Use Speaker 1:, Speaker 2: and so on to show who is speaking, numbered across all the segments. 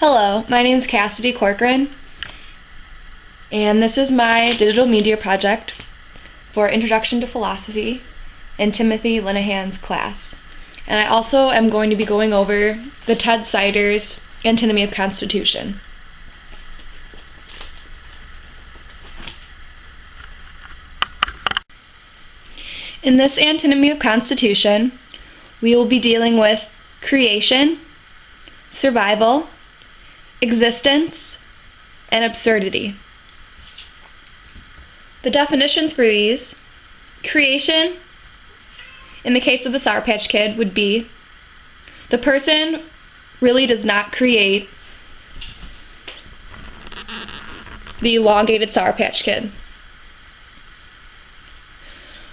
Speaker 1: Hello, my name is Cassidy Corcoran, and this is my digital media project for Introduction to Philosophy in Timothy Linehans' class. And I also am going to be going over the Ted Sider's Antinomy of Constitution. In this Antinomy of Constitution, we will be dealing with creation, survival, existence, and absurdity. The definitions for these: creation, in the case of the Sour Patch Kid, would be the person really does not create the elongated Sour Patch Kid.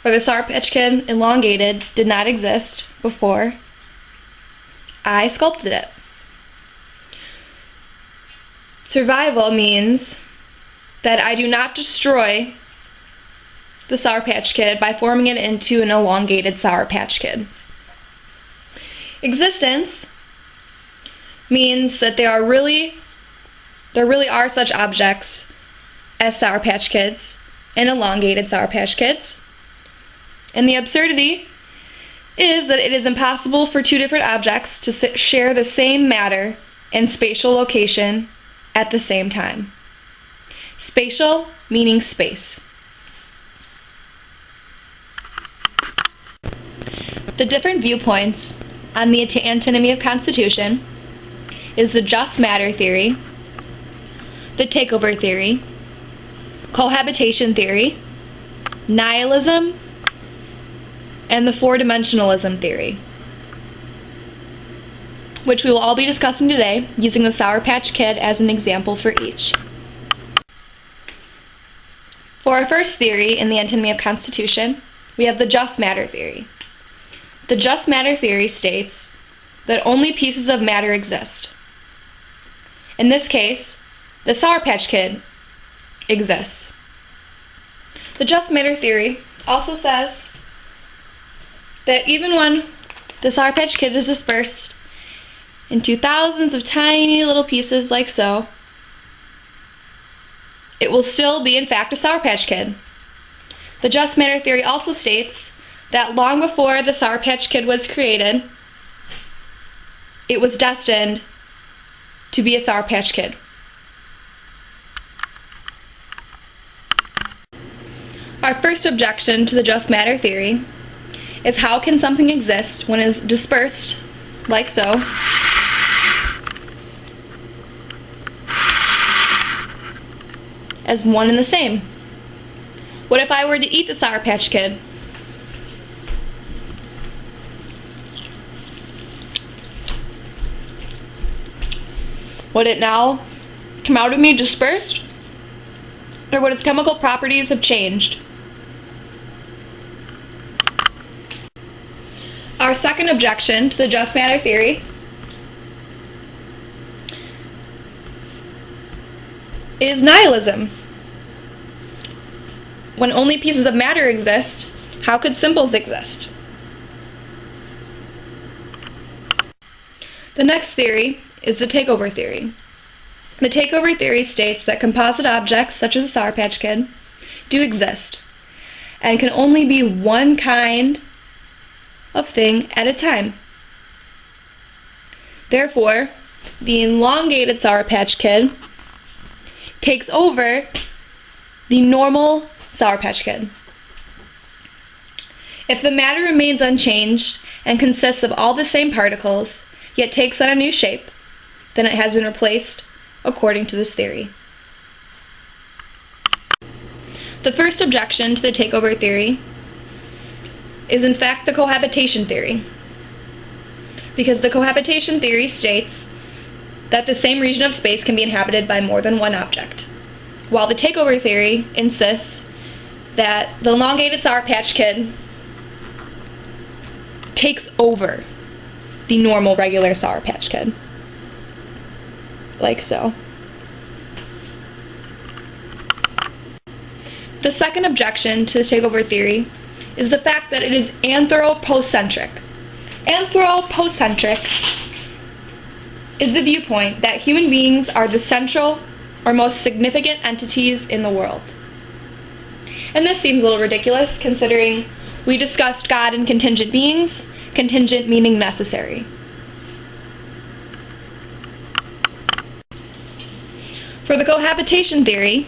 Speaker 1: Or the Sour Patch Kid elongated did not exist before I sculpted it. Survival means that I do not destroy the Sour Patch Kid by forming it into an elongated Sour Patch Kid. Existence means that there really are such objects as Sour Patch Kids and elongated Sour Patch Kids. And the absurdity is that it is impossible for two different objects to share the same matter and spatial location at the same time. Spatial meaning space. The different viewpoints on the Antinomy of Constitution is the just matter theory, the takeover theory, cohabitation theory, nihilism, and the four-dimensionalism theory, which we will all be discussing today using the Sour Patch Kid as an example for each. For our first theory in the Antinomy of Constitution, we have the just matter theory. The just matter theory states that only pieces of matter exist. In this case, the Sour Patch Kid exists. The just matter theory also says that even when the Sour Patch Kid is dispersed into thousands of tiny little pieces like so, it will still be in fact a Sour Patch Kid. The just matter theory also states that long before the Sour Patch Kid was created, it was destined to be a Sour Patch Kid. Our first objection to the just matter theory is how can something exist when it is dispersed like so, as one and the same? What if I were to eat the Sour Patch Kid? Would it now come out of me dispersed? Or would its chemical properties have changed? Our second objection to the just matter theory is nihilism. When only pieces of matter exist, how could symbols exist? The next theory is the takeover theory. The takeover theory states that composite objects, such as a Sour Patch Kid, do exist, and can only be one kind of thing at a time. Therefore, the elongated Sour Patch Kid takes over the normal Sour Patch Kid. If the matter remains unchanged and consists of all the same particles, yet takes on a new shape, then it has been replaced according to this theory. The first objection to the takeover theory is in fact the cohabitation theory, because the cohabitation theory states that the same region of space can be inhabited by more than one object, while the takeover theory insists that the elongated Sour Patch Kid takes over the normal regular Sour Patch Kid, like so. The second objection to the takeover theory is the fact that it is anthropocentric. Anthropocentric is the viewpoint that human beings are the central or most significant entities in the world. And this seems a little ridiculous considering we discussed God and contingent beings, contingent meaning necessary. For the cohabitation theory,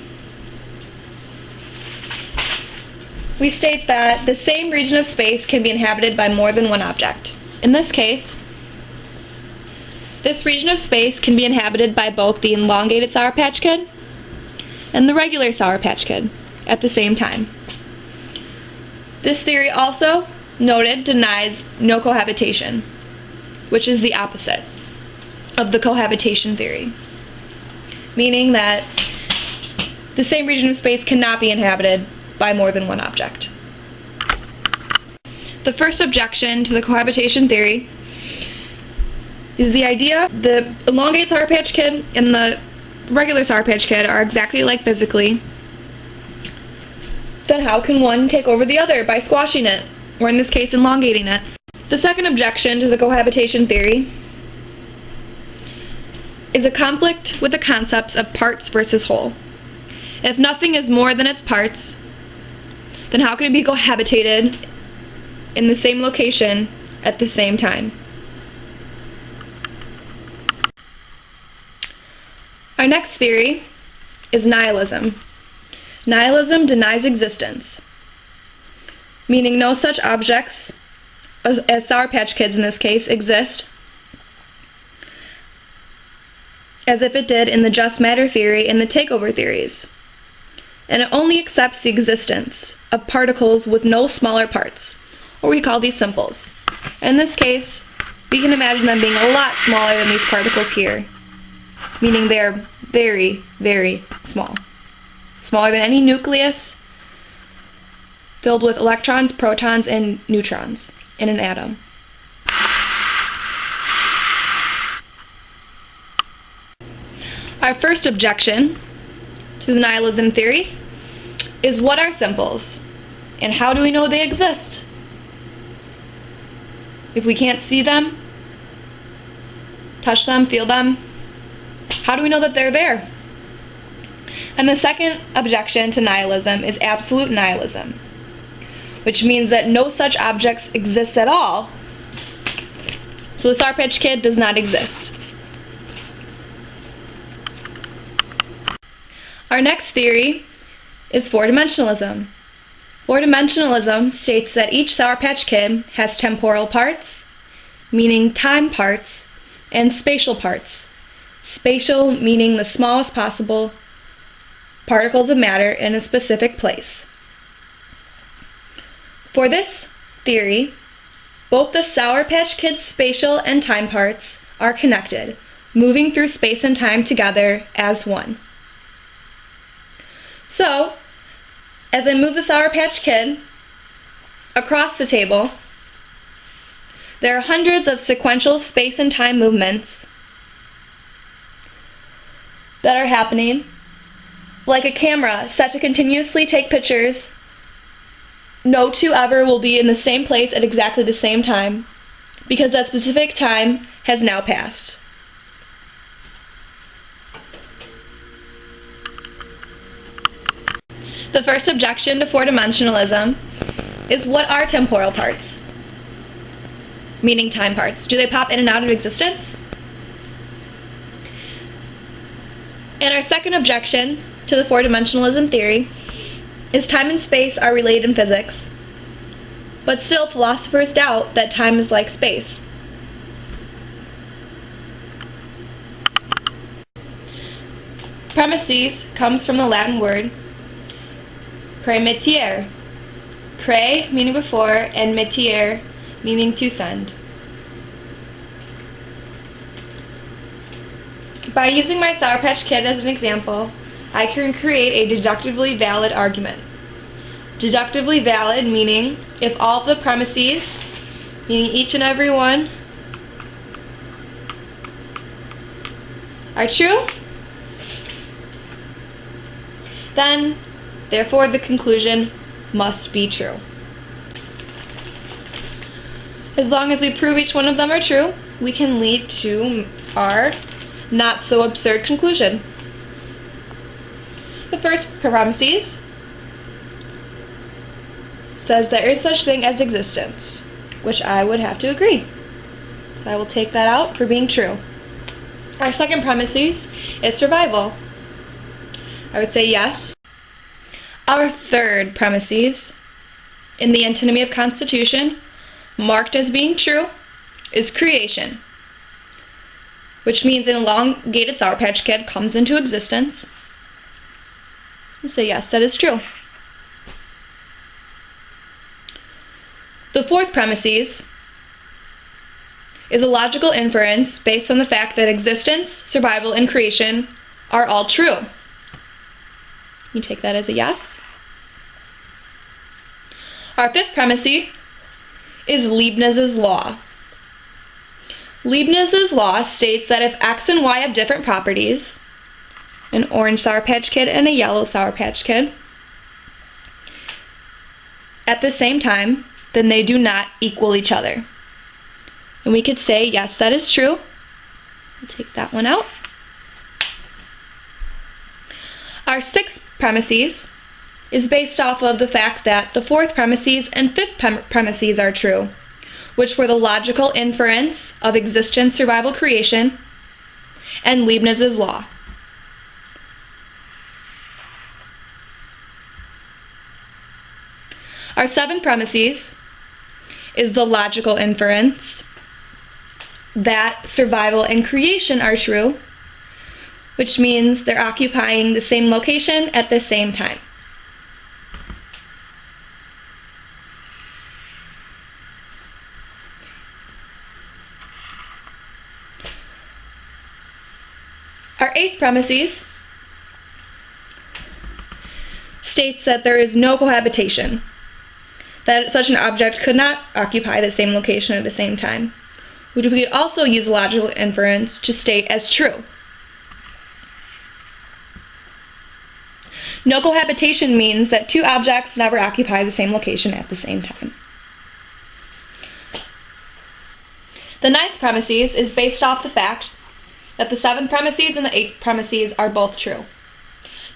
Speaker 1: we state that the same region of space can be inhabited by more than one object. In this case, this region of space can be inhabited by both the elongated Sour Patch Kid and the regular Sour Patch Kid at the same time. This theory also, noted, denies no cohabitation, which is the opposite of the cohabitation theory, meaning that the same region of space cannot be inhabited by more than one object. The first objection to the cohabitation theory is the idea the elongated Sour Patch Kid and the regular Sour Patch Kid are exactly alike physically. Then how can one take over the other by squashing it, or in this case, elongating it? The second objection to the cohabitation theory is a conflict with the concepts of parts versus whole. If nothing is more than its parts, then how can it be cohabitated in the same location at the same time? Our next theory is nihilism. Nihilism denies existence, meaning no such objects, as Sour Patch Kids in this case, exist as if it did in the just matter theory and the takeover theories. And it only accepts the existence of particles with no smaller parts, or we call these simples. In this case, we can imagine them being a lot smaller than these particles here, meaning they're very, very small. Smaller than any nucleus, filled with electrons, protons, and neutrons in an atom. Our first objection to the nihilism theory is, what are simples, and how do we know they exist? If we can't see them, touch them, feel them, how do we know that they're there? And the second objection to nihilism is absolute nihilism, which means that no such objects exist at all. So the Sour Patch Kid does not exist. Our next theory is four-dimensionalism. Four-dimensionalism states that each Sour Patch Kid has temporal parts, meaning time parts, and spatial parts. Spatial meaning the smallest possible particles of matter in a specific place. For this theory, both the Sour Patch Kid's spatial and time parts are connected, moving through space and time together as one. So, as I move the Sour Patch Kid across the table, there are hundreds of sequential space and time movements that are happening, like a camera set to continuously take pictures. No two ever will be in the same place at exactly the same time, because that specific time has now passed. The first objection to four-dimensionalism is, what are temporal parts? Meaning time parts. Do they pop in and out of existence? And our second objection to the four-dimensionalism theory is, time and space are related in physics, but still philosophers doubt that time is like space. Premises comes from the Latin word praemittere. Pre meaning before, and mittere meaning to send. By using my Sour Patch Kid as an example, I can create a deductively valid argument. Deductively valid meaning if all of the premises, meaning each and every one, are true, then therefore the conclusion must be true. As long as we prove each one of them are true, we can lead to our not so absurd conclusion. The first premises says there is such thing as existence, which I would have to agree. So I will take that out for being true. Our second premises is survival. I would say yes. Our third premises in the Antinomy of Constitution, marked as being true, is creation, which means an elongated Sour Patch Kid comes into existence. So yes, that is true. The fourth premises is a logical inference based on the fact that existence, survival, and creation are all true. You take that as a yes. Our fifth premises is Leibniz's law. Leibniz's law states that if X and Y have different properties, an orange Sour Patch Kid and a yellow Sour Patch Kid, at the same time, then they do not equal each other. And we could say, yes, that is true. I'll take that one out. Our sixth premises is based off of the fact that the fourth premises and fifth premises are true, which were the logical inference of existence, survival, creation, and Leibniz's law. Our seventh premises is the logical inference that survival and creation are true, which means they're occupying the same location at the same time. Our eighth premises states that there is no cohabitation, that such an object could not occupy the same location at the same time, which we could also use logical inference to state as true. No cohabitation means that two objects never occupy the same location at the same time. The ninth premises is based off the fact that the seventh premises and the eighth premises are both true.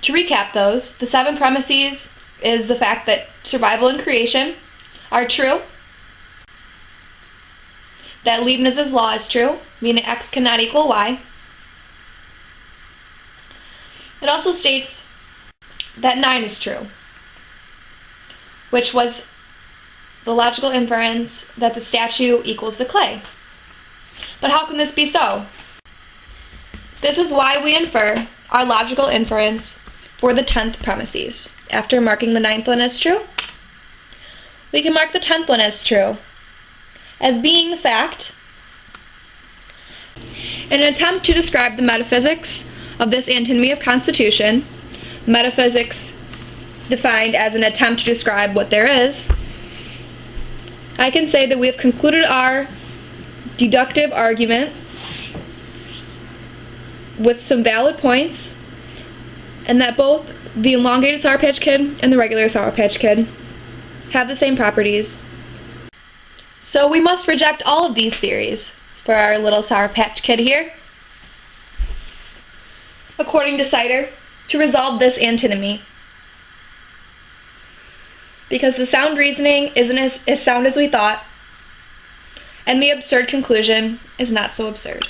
Speaker 1: To recap those, the seventh premises is the fact that survival and creation are true, that Leibniz's law is true, meaning X cannot equal Y. It also states that 9 is true, which was the logical inference that the statue equals the clay. But how can this be so? This is why we infer our logical inference for the 10th premises. After marking the 9th one as true, we can mark the 10th one as true, as being the fact, in an attempt to describe the metaphysics of this Antinomy of Constitution, metaphysics defined as an attempt to describe what there is, I can say that we have concluded our deductive argument with some valid points, and that both the elongated Sour Patch Kid and the regular Sour Patch Kid have the same properties. So we must reject all of these theories for our little Sour Patch Kid here, according to Cider, to resolve this antinomy. Because the sound reasoning isn't as sound as we thought, and the absurd conclusion is not so absurd.